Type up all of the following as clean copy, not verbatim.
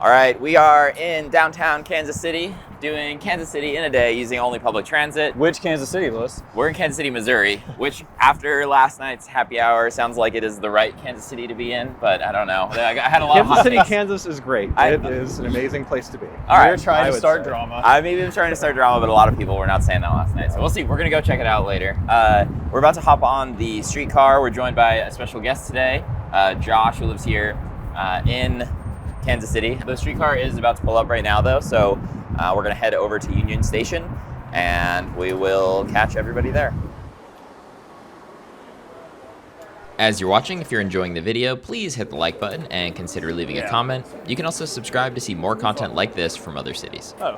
All right, we are in downtown Kansas City, doing Kansas City in a day using only public transit. Which Kansas City, Lewis? We're in Kansas City, Missouri, which after last night's happy hour sounds like it is the right Kansas City to be in, but I don't know. I had a lot of hot Kansas City, takes. Kansas is great. It is an amazing place to be. All right. We're trying to start drama. I maybe been trying to start drama, but a lot of people were not saying that last night. So we'll see. We're going to go check it out later. We're about to hop on the streetcar. We're joined by a special guest today, Josh, who lives here in Kansas City. The streetcar is about to pull up right now, though, so we're going to head over to Union Station, and we will catch everybody there. As you're watching, if you're enjoying the video, please hit the like button and consider leaving a comment. You can also subscribe to see more content like this from other cities. Oh,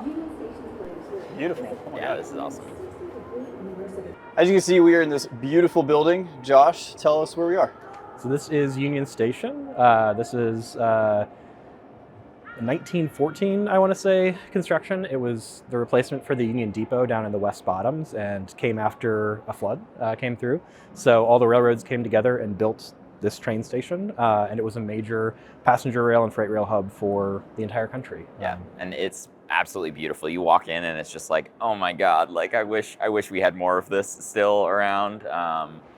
beautiful. Oh my God. This is awesome. As you can see, we are in this beautiful building. Josh, tell us where we are. So this is Union Station. This is 1914, I want to say, construction. It was the replacement for the Union Depot down in the West Bottoms and came after a flood came through. So all the railroads came together and built this train station, and it was a major passenger rail and freight rail hub for the entire country. Yeah, and it's absolutely beautiful. You walk in and it's just like, oh my God, like I wish we had more of this still around.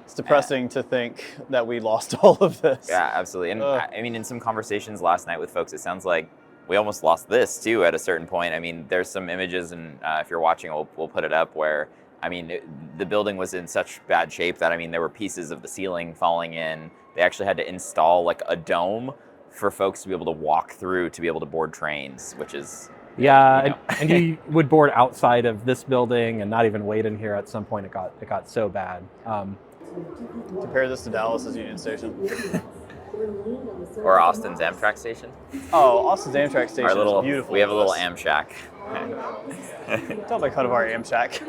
It's depressing to think that we lost all of this. Yeah, absolutely. And I mean, in some conversations last night with folks, it sounds like we almost lost this too at a certain point. I mean, there's some images, and if you're watching, we'll put it up, where, I mean, the building was in such bad shape that, I mean, there were pieces of the ceiling falling in. They actually had to install like a dome for folks to be able to walk through to be able to board trains, which is... Yeah, you know. and you would board outside of this building and not even wait in here. At some point, it got so bad. Compare this to Dallas's Union Station. Or Austin's Amtrak station. Oh, Austin's Amtrak station is beautiful. We have a little Amshack. Don't make fun of our Amtrak.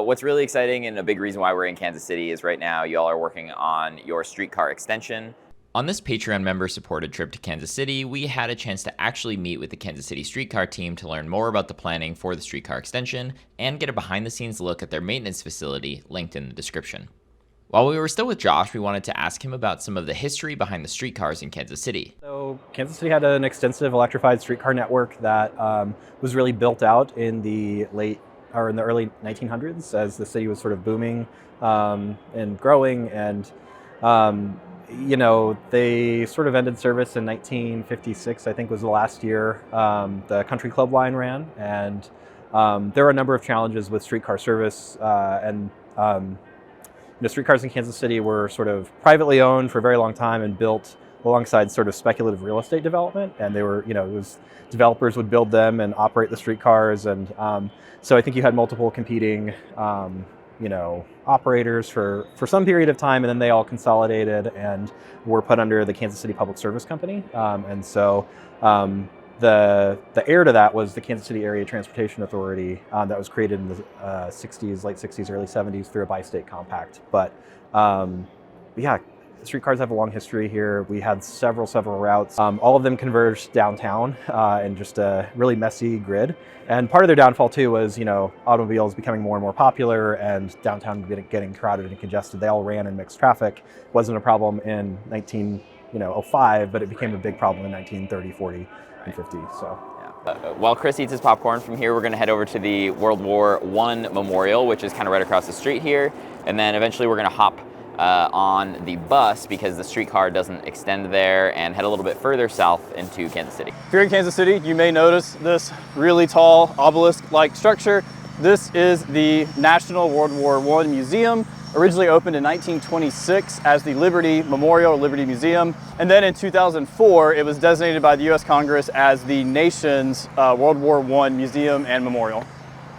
What's really exciting and a big reason why we're in Kansas City is right now y'all are working on your streetcar extension. On this Patreon member-supported trip to Kansas City, we had a chance to actually meet with the Kansas City streetcar team to learn more about the planning for the streetcar extension and get a behind-the-scenes look at their maintenance facility linked in the description. While we were still with Josh, we wanted to ask him about some of the history behind the streetcars in Kansas City. So Kansas City had an extensive electrified streetcar network that was really built out in the early 1900s as the city was sort of booming and growing, and you know, they sort of ended service in 1956, I think was the last year the Country Club line ran, and there were a number of challenges with streetcar service, and streetcars in Kansas City were sort of privately owned for a very long time and built alongside sort of speculative real estate development, and they were, it was developers would build them and operate the streetcars, and so I think you had multiple competing operators for some period of time, and then they all consolidated and were put under the Kansas City Public Service Company, and so the heir to that was the Kansas City Area Transportation Authority that was created in the late 60s, early 70s through a bi-state compact. But yeah, streetcars have a long history here. We had several routes. All of them converged downtown in just a really messy grid. And part of their downfall too was, automobiles becoming more and more popular and downtown getting crowded and congested. They all ran in mixed traffic. Wasn't a problem in 1905, but it became a big problem in 1930, 40, and 50. So. While Chris eats his popcorn, from here we're going to head over to the World War I Memorial, which is kind of right across the street here, and then eventually we're going to hop on the bus because the streetcar doesn't extend there, and head a little bit further south into Kansas City. If you're in Kansas City, you may notice this really tall obelisk-like structure. This is the National World War I Museum, originally opened in 1926 as the Liberty Memorial, Liberty Museum. And then in 2004, it was designated by the US Congress as the nation's World War I Museum and Memorial.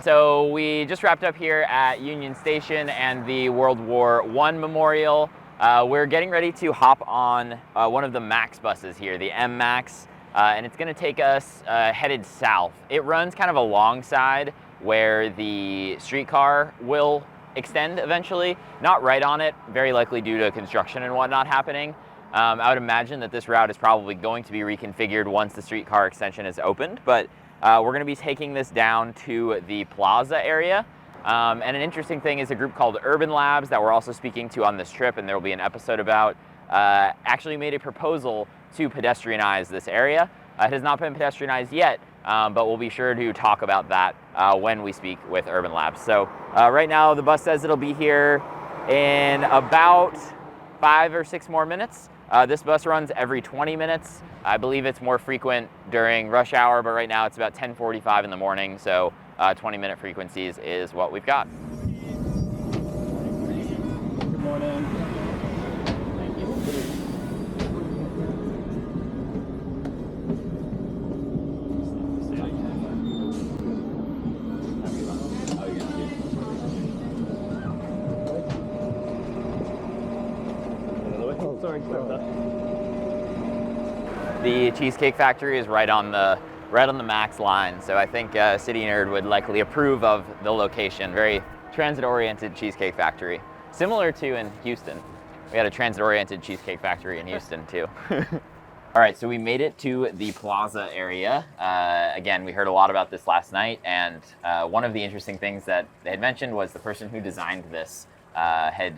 So we just wrapped up here at Union Station and the World War I Memorial. We're getting ready to hop on one of the MAX buses here, the M MAX, and it's gonna take us headed south. It runs kind of alongside where the streetcar will extend eventually, not right on it, very likely due to construction and whatnot happening. I would imagine that this route is probably going to be reconfigured once the streetcar extension is opened, but we're going to be taking this down to the Plaza area. And an interesting thing is a group called Urban Labs that we're also speaking to on this trip, and there will be an episode about, actually made a proposal to pedestrianize this area. It has not been pedestrianized yet, but we'll be sure to talk about that when we speak with Urban Labs. So right now the bus says it'll be here in about 5 or 6 more minutes. This bus runs every 20 minutes. I believe it's more frequent during rush hour, but right now it's about 10:45 in the morning, so 20-minute frequencies is what we've got. Good morning. The Cheesecake Factory is right on the Max line, so I think City Nerd would likely approve of the location. Very transit-oriented Cheesecake Factory, similar to in Houston. We had a transit-oriented Cheesecake Factory in Houston too. All right, so we made it to the Plaza area. Again, we heard a lot about this last night, and one of the interesting things that they had mentioned was the person who designed this had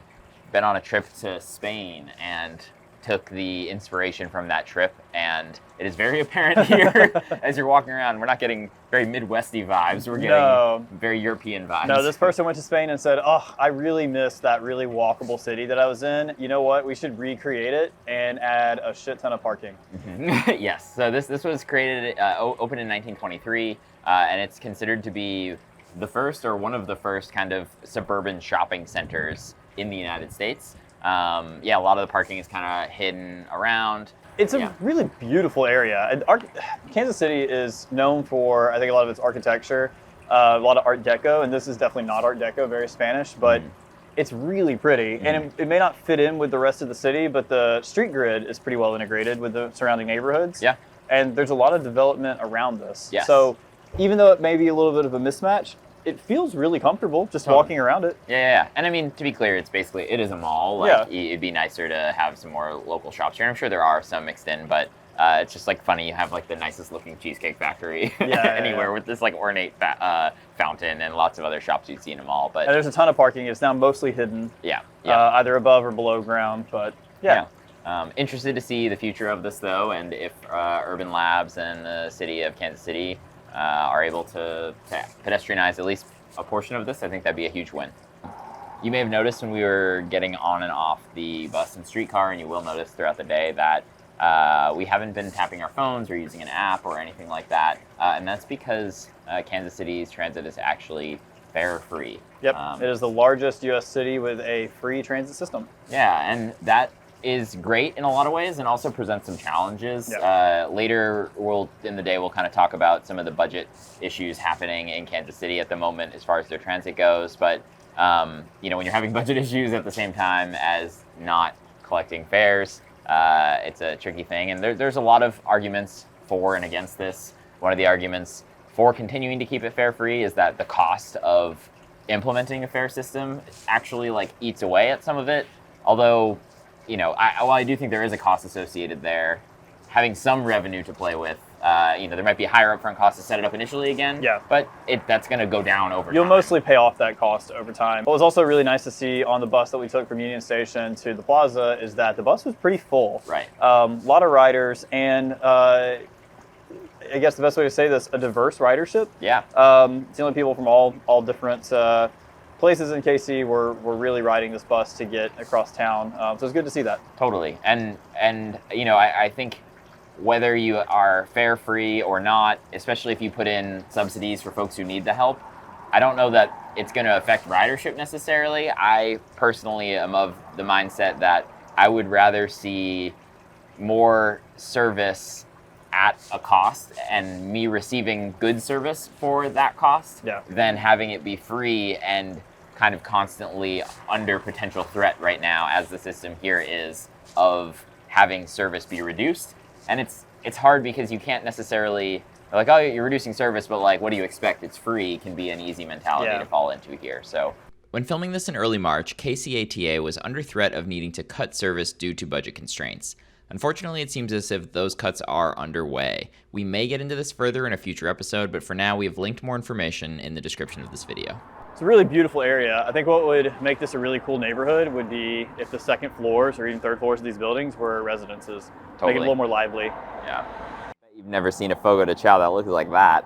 been on a trip to Spain and took the inspiration from that trip, and it is very apparent here as you're walking around. We're not getting very Midwesty vibes. We're getting very European vibes. No, this person went to Spain and said, oh, I really missed that really walkable city that I was in. You know what? We should recreate it and add a shit ton of parking. Mm-hmm. Yes. So this was created, opened in 1923, and it's considered to be the first or one of the first kind of suburban shopping centers in the United States. Yeah, a lot of the parking is kind of hidden around. It's a really beautiful area. And Kansas City is known for, I think, a lot of its architecture, a lot of Art Deco, and this is definitely not Art Deco, very Spanish, but it's really pretty. And it may not fit in with the rest of the city, but the street grid is pretty well integrated with the surrounding neighborhoods. Yeah. And there's a lot of development around this. Yes. So even though it may be a little bit of a mismatch, it feels really comfortable just walking around it. Yeah. And I mean, to be clear, it is a mall. Like, it'd be nicer to have some more local shops here. I'm sure there are some mixed in, but it's just like funny. You have like the nicest looking Cheesecake Factory anywhere with this like ornate fountain and lots of other shops you'd see in a mall. But and there's a ton of parking. It's now mostly hidden. Yeah. Either above or below ground, but interested to see the future of this though, and if Urban Labs and the city of Kansas City are able to pedestrianize at least a portion of this. I think that'd be a huge win. You may have noticed when we were getting on and off the bus and streetcar, and you will notice throughout the day that we haven't been tapping our phones or using an app or anything like that. And that's because Kansas City's transit is actually fare free. Yep, it is the largest U.S. city with a free transit system. Yeah, and that is great in a lot of ways and also presents some challenges. Yep. Later in the day, we'll kind of talk about some of the budget issues happening in Kansas City at the moment as far as their transit goes. But, when you're having budget issues at the same time as not collecting fares, it's a tricky thing. And there's a lot of arguments for and against this. One of the arguments for continuing to keep it fare free is that the cost of implementing a fare system actually like eats away at some of it. Although, while I do think there is a cost associated there, having some revenue to play with, there might be a higher upfront cost to set it up initially again. Yeah. But that's going to go down over time. You'll mostly pay off that cost over time. What was also really nice to see on the bus that we took from Union Station to the Plaza is that the bus was pretty full. Right. A lot of riders, and I guess the best way to say this, a diverse ridership. Yeah. Seemingly people from all different places in KC were really riding this bus to get across town. So it's good to see that. Totally. And I think whether you are fare free or not, especially if you put in subsidies for folks who need the help, I don't know that it's going to affect ridership necessarily. I personally am of the mindset that I would rather see more service at a cost and me receiving good service for that cost than having it be free and kind of constantly under potential threat right now as the system here is of having service be reduced. And it's hard because you can't necessarily like, oh, you're reducing service, but like, what do you expect? It's free can be an easy mentality to fall into here. So when filming this in early March, KCATA was under threat of needing to cut service due to budget constraints. Unfortunately, it seems as if those cuts are underway. We may get into this further in a future episode, but for now, we have linked more information in the description of this video. It's a really beautiful area. I think what would make this a really cool neighborhood would be if the second floors or even third floors of these buildings were residences. Totally. Make it a little more lively. Yeah. You've never seen a Fogo de Chao that looks like that.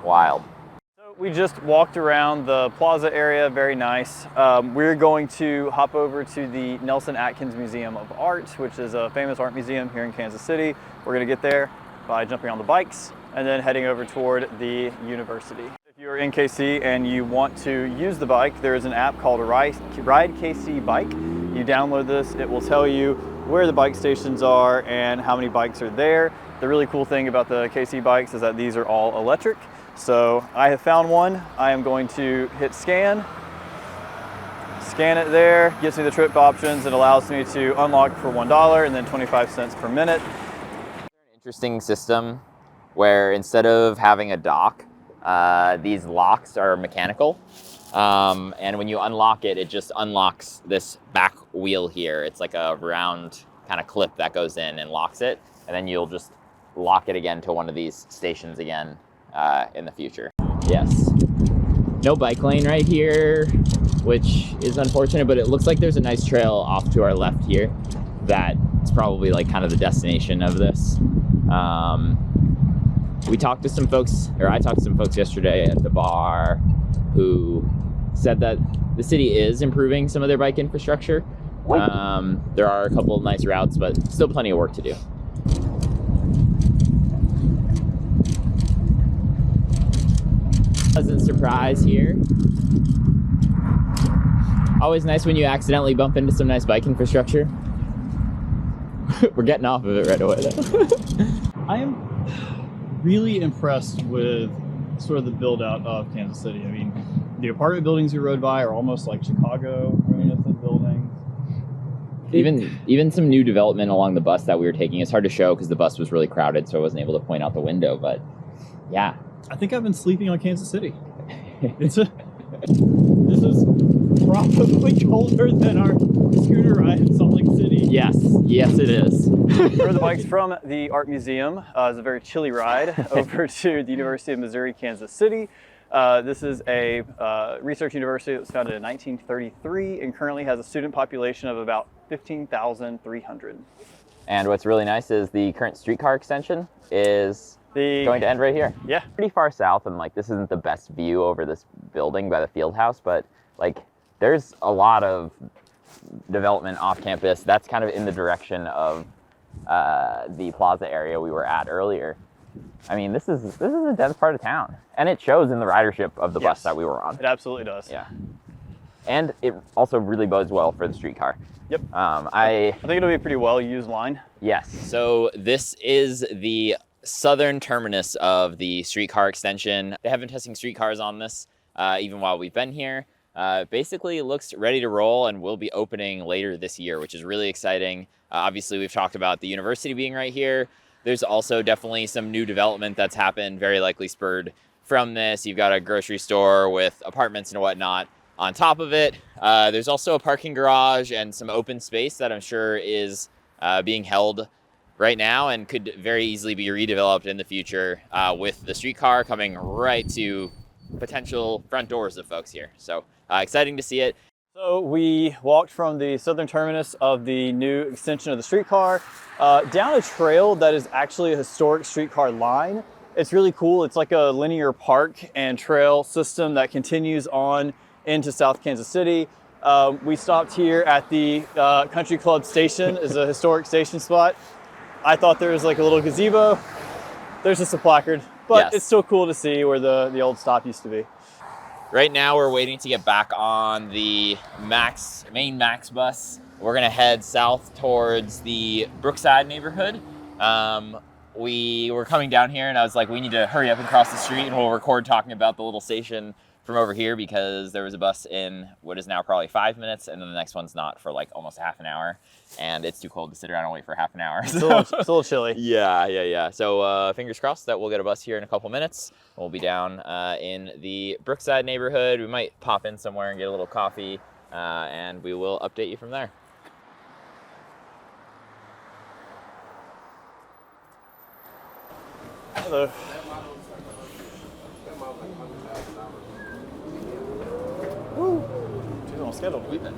Wild. So we just walked around the Plaza area, very nice. We're going to hop over to the Nelson Atkins Museum of Art, which is a famous art museum here in Kansas City. We're gonna get there by jumping on the bikes and then heading over toward the university. If you're in KC and you want to use the bike, there is an app called Ride KC Bike. You download this, it will tell you where the bike stations are and how many bikes are there. The really cool thing about the KC bikes is that these are all electric. So I have found one. I am going to hit scan it there, gets me the trip options. It allows me to unlock for $1 and then 25 cents per minute. Interesting system where instead of having a dock, these locks are mechanical. And when you unlock it, it just unlocks this back wheel here. It's like a round kind of clip that goes in and locks it. And then you'll just lock it again to one of these stations again in the future. Yes. No bike lane right here, which is unfortunate, but it looks like there's a nice trail off to our left here that is probably like kind of the destination of this. We talked to some folks, or I talked to some folks yesterday at the bar who said that the city is improving some of their bike infrastructure. There are a couple of nice routes, but still plenty of work to do. Pleasant surprise here. Always nice when you accidentally bump into some nice bike infrastructure. We're getting off of it right away though. I am really impressed with sort of the build out of Kansas City. I mean, the apartment buildings we rode by are almost like Chicago buildings. Even some new development along the bus that we were taking. It's hard to show because the bus was really crowded, so I wasn't able to point out the window, but yeah. I think I've been sleeping on Kansas City. This is probably colder than our scooter ride in Salt Lake City. Yes, it is. We rode the bikes from the art museum. It was a very chilly ride over to the University of Missouri, Kansas City. This is a research university that was founded in 1933 and currently has a student population of about 15,300. And what's really nice is the current streetcar extension is going to end right here. Yeah. Pretty far south, and like this isn't the best view over this building by the field house, but like there's a lot of development off campus. That's kind of in the direction of the Plaza area we were at earlier. I mean, this is a dense part of town, and it shows in the ridership of the bus that we were on. It absolutely does. Yeah. And it also really bodes well for the streetcar. Yep. I think it'll be a pretty well used line. Yes. So this is the southern terminus of the streetcar extension. They have been testing streetcars on this even while we've been here. Basically, it looks ready to roll and will be opening later this year, which is really exciting. Obviously, we've talked about the university being right here. There's also definitely some new development that's happened, very likely spurred from this. You've got a grocery store with apartments and whatnot on top of it. There's also a parking garage and some open space that I'm sure is being held right now and could very easily be redeveloped in the future with the streetcar coming right to potential front doors of folks here. So exciting to see it. So we walked from the southern terminus of the new extension of the streetcar down a trail that is actually a historic streetcar line. It's really cool. It's like a linear park and trail system that continues on into South Kansas City. We stopped here at the Country Club station. Is a historic station spot. I thought there was like a little gazebo. There's just a placard, but It's still cool to see where the old stop used to be. Right now we're waiting to get back on the main Max bus. We're gonna head south towards the Brookside neighborhood. We were coming down here and I was like, we need to hurry up and cross the street and we'll record talking about the little station from over here because there was a bus in what is now probably 5 minutes and then the next one's not for like almost half an hour. And it's too cold to sit around and wait for half an hour. It's a little chilly. Yeah. So fingers crossed that we'll get a bus here in a couple minutes. We'll be down in the Brookside neighborhood. We might pop in somewhere and get a little coffee and we will update you from there. Hello. Woo! She's on schedule. We've been.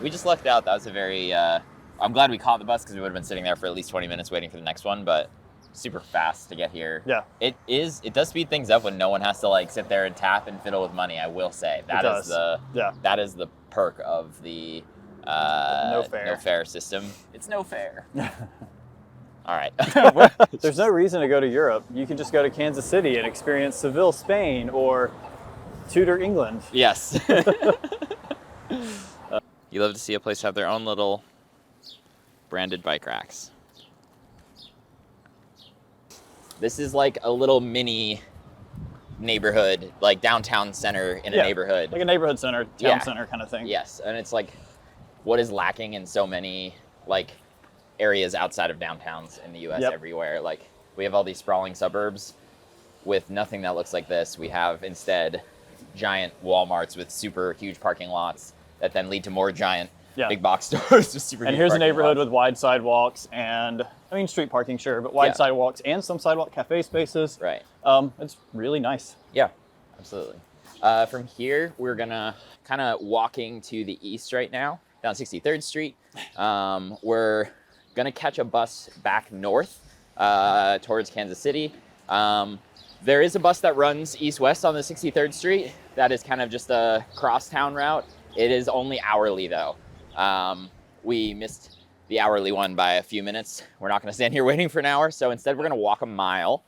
we just lucked out. That was a very, I'm glad we caught the bus because we would have been sitting there for at least 20 minutes waiting for the next one, but super fast to get here. Yeah. It does speed things up when no one has to like sit there and tap and fiddle with money, I will say. That is the perk of the no fare system. It's no fare. All right. There's no reason to go to Europe. You can just go to Kansas City and experience Seville, Spain, or Tudor, England. Yes. You love to see a place have their own little branded bike racks. This is like a little mini neighborhood, like downtown center in a neighborhood. Like a neighborhood center, town center kind of thing. Yes, and it's like what is lacking in so many like areas outside of downtowns in the US everywhere. Like we have all these sprawling suburbs with nothing that looks like this. We have instead giant Walmarts with super huge parking lots that then lead to more giant big box stores with super huge And here's a neighborhood lots. with wide sidewalks and, I mean, street parking, sure, but wide sidewalks and some sidewalk cafe spaces. Right. It's really nice. Yeah, absolutely. From here, we're gonna kind of walking to the east right now, down 63rd Street. We're gonna catch a bus back north towards Kansas City. There is a bus that runs east-west on the 63rd Street. That is kind of just a crosstown route. It is only hourly though. We missed the hourly one by a few minutes. We're not gonna stand here waiting for an hour. So instead we're gonna walk a mile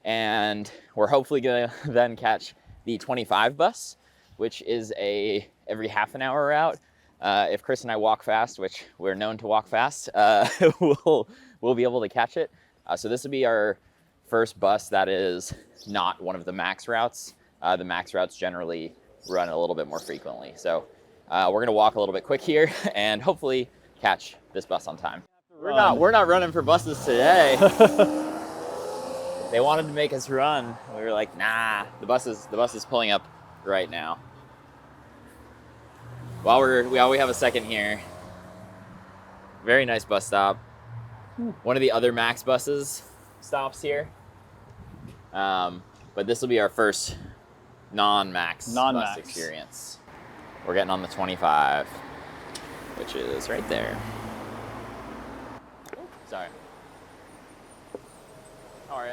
and we're hopefully gonna then catch the 25 bus, which is a every half an hour route. If Chris and I walk fast, which we're known to walk fast, we'll be able to catch it. So this will be our first bus that is not one of the max routes. The max routes generally run a little bit more frequently. So we're gonna walk a little bit quick here and hopefully catch this bus on time. We're not running for buses today. They wanted to make us run. We were like, nah, the bus is pulling up right now. While we have a second here. Very nice bus stop. One of the other Max buses stops here. But this will be our first non-Max bus experience. We're getting on the 25, which is right there. Sorry. How are you?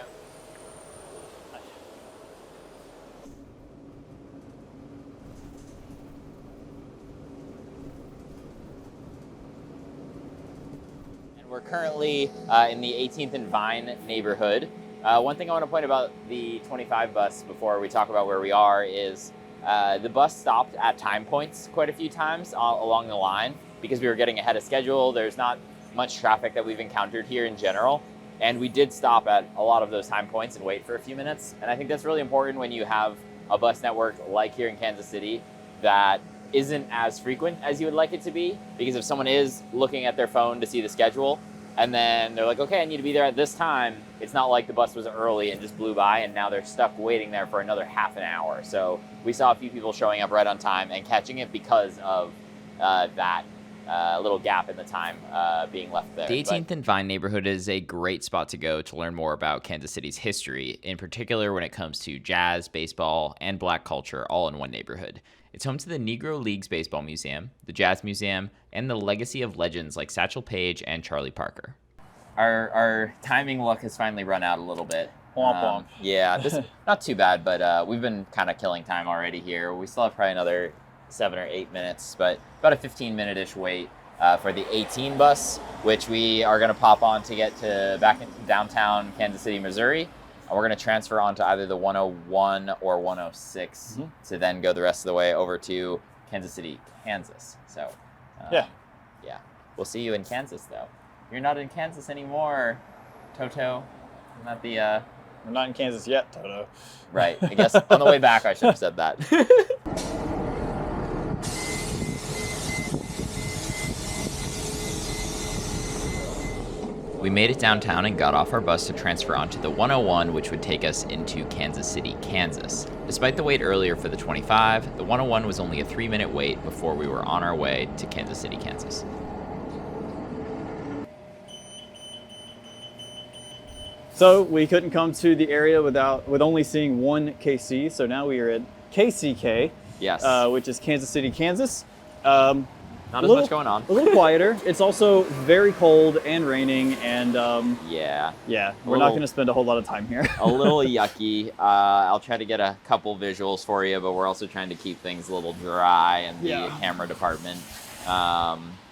We're currently in the 18th and Vine neighborhood. One thing I want to point about the 25 bus before we talk about where we are is the bus stopped at time points quite a few times along the line because we were getting ahead of schedule. There's not much traffic that we've encountered here in general. And we did stop at a lot of those time points and wait for a few minutes. And I think that's really important when you have a bus network like here in Kansas City that isn't as frequent as you would like it to be, because if someone is looking at their phone to see the schedule and then they're like, okay, I need to be there at this time, it's not like the bus was early and just blew by and now they're stuck waiting there for another half an hour. So we saw a few people showing up right on time and catching it because of that little gap in the time being left there. The 18th and Vine neighborhood is a great spot to go to learn more about Kansas City's history, in particular when it comes to jazz, baseball, and black culture all in one neighborhood. It's home to the Negro Leagues Baseball Museum, the Jazz Museum, and the legacy of legends like Satchel Paige and Charlie Parker. Our timing luck has finally run out a little bit. Womp womp. Yeah, this not too bad, but we've been kind of killing time already here. We still have probably another 7 or 8 minutes, but about a 15-minute-ish wait for the 18 bus, which we are going to pop on to get back into downtown Kansas City, Missouri. And we're going to transfer onto either the 101 or 106 to then go the rest of the way over to Kansas City, Kansas. So, yeah, we'll see you in Kansas, though. You're not in Kansas anymore, Toto. Not the. We're not in Kansas yet, Toto. Right. I guess on the way back, I should have said that. We made it downtown and got off our bus to transfer onto the 101, which would take us into Kansas City, Kansas. Despite the wait earlier for the 25, the 101 was only a 3-minute wait before we were on our way to Kansas City, Kansas. So we couldn't come to the area with only seeing one KC. So now we are at KCK, yes, which is Kansas City, Kansas. Not as much going on. A little quieter. It's also very cold and raining, and Yeah. we're not going to spend a whole lot of time here. A little yucky. I'll try to get a couple visuals for you, but we're also trying to keep things a little dry in the camera department.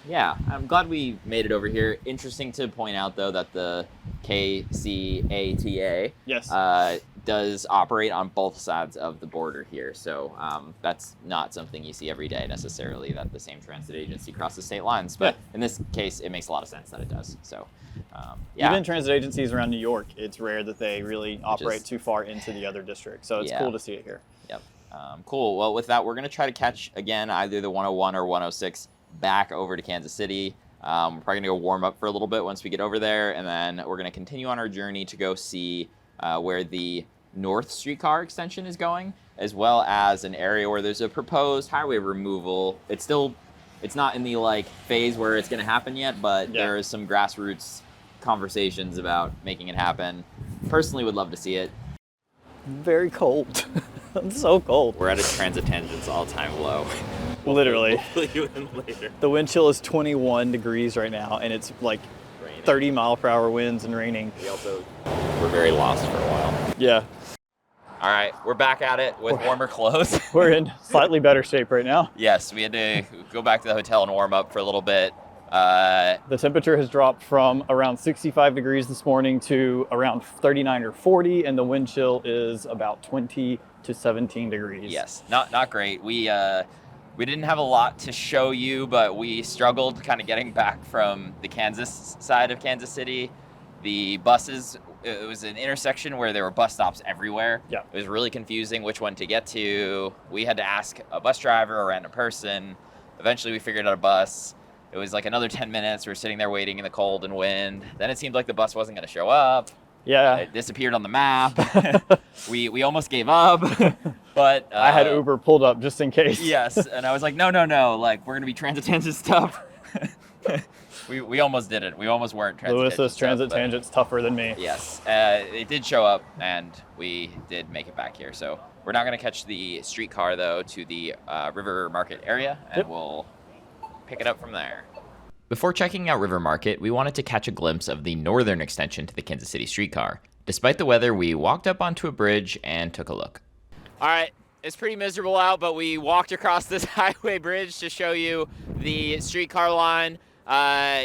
Yeah, I'm glad we made it over here. Interesting to point out, though, that the KCATA does operate on both sides of the border here. So that's not something you see every day necessarily, that the same transit agency crosses state lines. But in this case, it makes a lot of sense that it does. So even transit agencies around New York, it's rare that they really operate too far into the other district. So it's cool to see it here. Yep. Cool. Well, with that, we're going to try to catch, again, either the 101 or 106 back over to Kansas City. We're probably going to go warm up for a little bit once we get over there, and then we're going to continue on our journey to go see where the North Streetcar extension is going, as well as an area where there's a proposed highway removal. It's not in the phase where it's going to happen yet, but there is some grassroots conversations about making it happen. Personally, would love to see it. Very cold. It's so cold. We're at a transit tangent's all-time low. Literally. We'll see you in later. The wind chill is 21 degrees right now, and it's like raining. 30-mile-per-hour winds and raining. We're very lost for a while. Yeah. All right, we're back at it with warmer clothes. We're in slightly better shape right now. Yes, we had to go back to the hotel and warm up for a little bit. The temperature has dropped from around 65 degrees this morning to around 39 or 40, and the wind chill is about 20 to 17 degrees. Yes, not great. We didn't have a lot to show you, but we struggled kind of getting back from the Kansas side of Kansas City. The buses, it was an intersection where there were bus stops everywhere. Yeah. It was really confusing which one to get to. We had to ask a bus driver or a random person. Eventually we figured out a bus. It was like another 10 minutes. We were sitting there waiting in the cold and wind. Then it seemed like the bus wasn't going to show up. Yeah. It disappeared on the map. we almost gave up, but I had Uber pulled up just in case. Yes, and I was like, no, like we're gonna be transit tangent stuff. we almost did it. We almost weren't transit. Lewis says transit tangent's tougher than me. Yes, it did show up, and we did make it back here. So we're not gonna catch the streetcar though to the River Market area, and we'll pick it up from there. Before checking out River Market, we wanted to catch a glimpse of the northern extension to the Kansas City streetcar. Despite the weather, we walked up onto a bridge and took a look. All right, it's pretty miserable out, but we walked across this highway bridge to show you the streetcar line.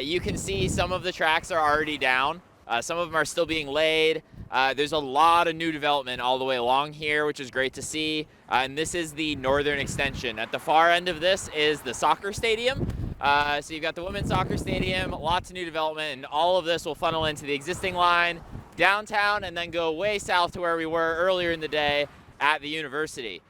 You can see some of the tracks are already down. Some of them are still being laid. There's a lot of new development all the way along here, which is great to see. And this is the northern extension. At the far end of this is the soccer stadium. So you've got the women's soccer stadium, lots of new development, and all of this will funnel into the existing line downtown and then go way south to where we were earlier in the day at the university.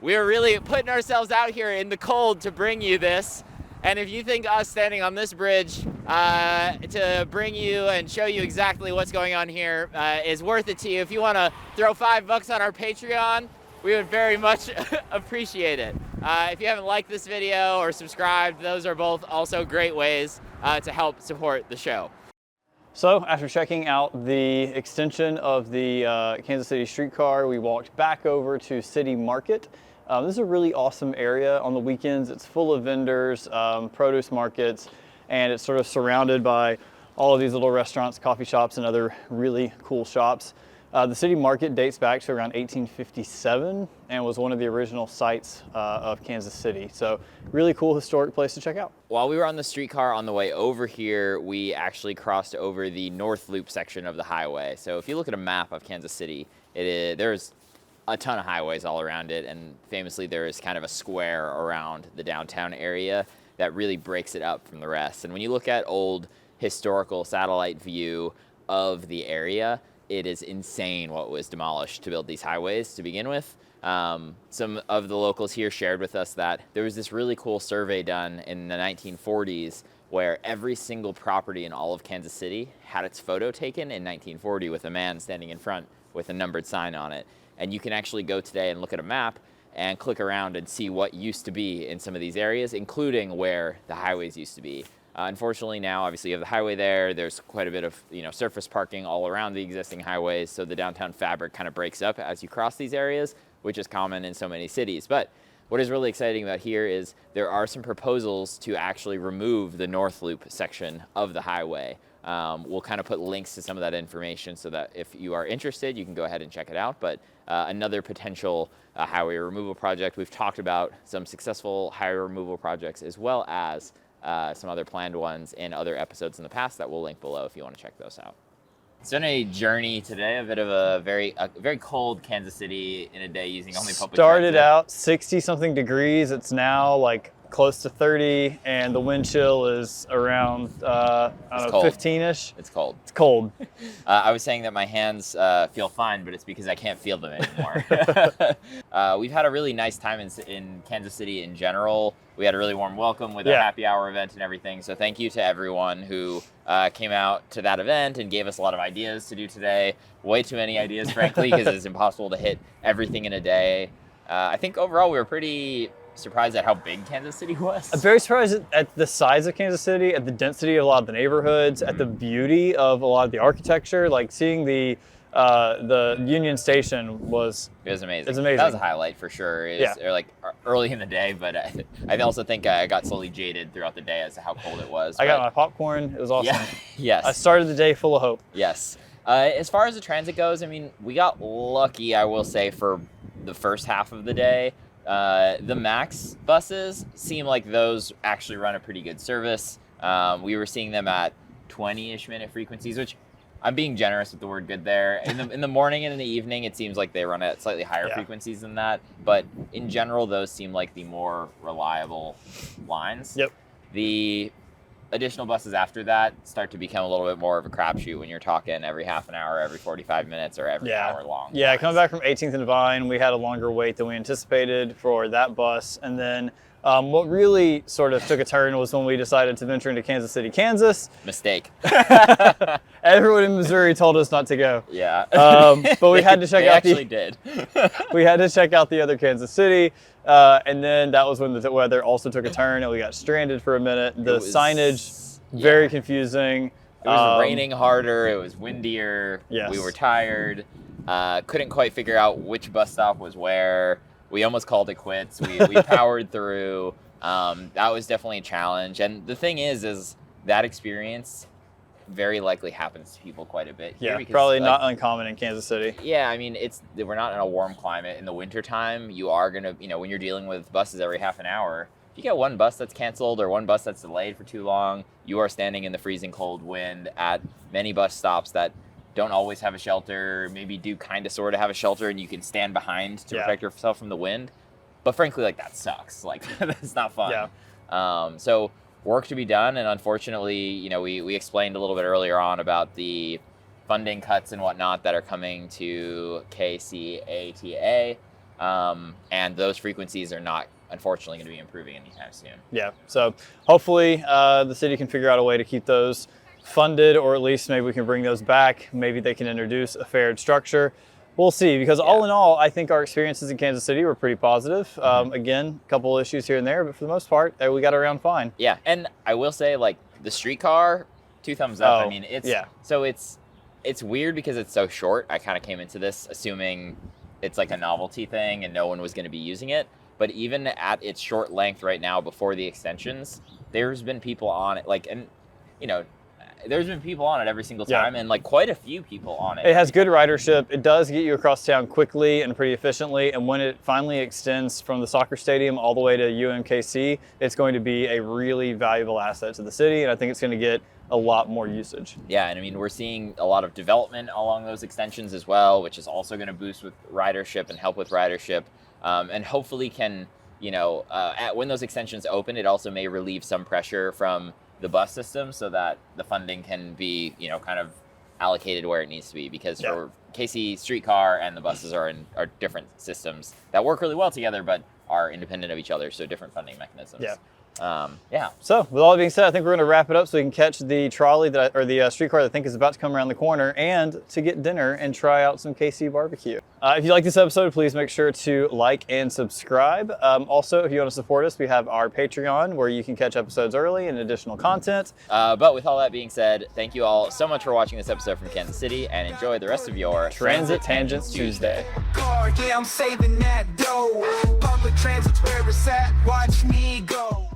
We were really putting ourselves out here in the cold to bring you this. And if you think us standing on this bridge to bring you and show you exactly what's going on here is worth it to you, if you want to throw $5 on our Patreon, we would very much appreciate it. If you haven't liked this video or subscribed, those are both also great ways to help support the show. So after checking out the extension of the Kansas City streetcar, we walked back over to City Market. This is a really awesome area. On the weekends, it's full of vendors, produce markets, and it's sort of surrounded by all of these little restaurants, coffee shops, and other really cool shops. The City Market dates back to around 1857 and was one of the original sites of Kansas City. So really cool historic place to check out. While we were on the streetcar on the way over here, we actually crossed over the North Loop section of the highway. So if you look at a map of Kansas City, there's a ton of highways all around it, and famously there is kind of a square around the downtown area that really breaks it up from the rest. And when you look at old historical satellite view of the area, it is insane what was demolished to build these highways to begin with. Some of the locals here shared with us that there was this really cool survey done in the 1940s where every single property in all of Kansas City had its photo taken in 1940 with a man standing in front with a numbered sign on it. And you can actually go today and look at a map and click around and see what used to be in some of these areas, including where the highways used to be. Unfortunately now, obviously you have the highway there. There's quite a bit of surface parking all around the existing highways, so the downtown fabric kind of breaks up as you cross these areas, which is common in so many cities. But what is really exciting about here is there are some proposals to actually remove the North Loop section of the highway. We'll kind of put links to some of that information so that if you are interested, you can go ahead and check it out. But another potential highway removal project. We've talked about some successful highway removal projects as well as some other planned ones in other episodes in the past that we'll link below if you want to check those out. It's been a journey today, a bit of a very cold Kansas City in a day using only public Started transit. out 60 something degrees. It's now like close to 30, and the wind chill is around, I don't know, 15-ish. It's cold. It's cold. I was saying that my hands feel fine, but it's because I can't feel them anymore. We've had a really nice time in Kansas City in general. We had a really warm welcome with our happy hour event and everything. So thank you to everyone who came out to that event and gave us a lot of ideas to do today. Way too many ideas, frankly, because it's impossible to hit everything in a day. I think overall we were pretty surprised at how big Kansas City was. I'm very surprised at the size of Kansas City, at the density of a lot of the neighborhoods, at the beauty of a lot of the architecture. Like seeing the Union Station was... It was amazing. It's amazing. That was a highlight for sure. It was, or like early in the day, but I also think I got slowly jaded throughout the day as to how cold it was. I got my popcorn. It was awesome. Yeah. Yes. I started the day full of hope. Yes. As far as the transit goes, I mean, we got lucky, I will say, for the first half of the day. The Max buses seem like those actually run a pretty good service. We were seeing them at 20-ish minute frequencies, which I'm being generous with the word good there. In the morning and in the evening, it seems like they run at slightly higher frequencies than that. But in general, those seem like the more reliable lines. Yep. The additional buses after that start to become a little bit more of a crapshoot when you're talking every half an hour, every 45 minutes, or every hour long. Yeah, coming back from 18th and Vine, we had a longer wait than we anticipated for that bus. And then what really sort of took a turn was when we decided to venture into Kansas City, Kansas. Mistake. Everyone in Missouri told us not to go. Yeah. But we had to check out we had to check out the other Kansas City. And then that was when the weather also took a turn and we got stranded for a minute. The signage, very confusing. It was raining harder. It was windier. Yes. We were tired. Couldn't quite figure out which bus stop was where. We almost called it quits. We powered through. That was definitely a challenge. And the thing is that experience very likely happens to people quite a bit here. Yeah, because, probably not uncommon in Kansas City. Yeah, I mean, we're not in a warm climate. In the wintertime, you are going to, when you're dealing with buses every half an hour, if you get one bus that's canceled or one bus that's delayed for too long, you are standing in the freezing cold wind at many bus stops that don't always have a shelter, maybe do kind of sort of have a shelter and you can stand behind to protect yourself from the wind. But frankly, like that sucks. Like that's not fun. Yeah. So work to be done. And unfortunately, we explained a little bit earlier on about the funding cuts and whatnot that are coming to KCATA. And those frequencies are not, unfortunately, going to be improving anytime soon. Yeah. So hopefully the city can figure out a way to keep those funded, or at least maybe we can bring those back. Maybe they can introduce a fared structure. We'll see, because all in all, I think our experiences in Kansas City were pretty positive. Again, a couple issues here and there, but for the most part, we got around fine. Yeah, and I will say, like, the streetcar, 2 thumbs up. I mean, so it's weird because it's so short. I kind of came into this assuming it's like a novelty thing and no one was going to be using it. But even at its short length right now, before the extensions, there's been people on it, there's been people on it every single time, and like quite a few people on it. It has good ridership. It does get you across town quickly and pretty efficiently. And when it finally extends from the soccer stadium all the way to UMKC, it's going to be a really valuable asset to the city. And I think it's going to get a lot more usage. Yeah, and I mean, we're seeing a lot of development along those extensions as well, which is also going to boost with ridership and help with ridership. And hopefully can, when those extensions open, it also may relieve some pressure from the bus system so that the funding can be, kind of allocated where it needs to be, because for KC Streetcar and the buses are different systems that work really well together, but are independent of each other. So different funding mechanisms. Yeah. Yeah. So with all that being said, I think we're going to wrap it up so we can catch the trolley or the streetcar that I think is about to come around the corner, and to get dinner and try out some KC barbecue. If you like this episode, please make sure to like and subscribe. Also, if you want to support us, we have our Patreon where you can catch episodes early and additional content. But with all that being said, thank you all so much for watching this episode from Kansas City, and enjoy the rest of your Transit Tangents Tuesday. Yeah, I'm saving that dough. Public transit's where it's at. Watch me go.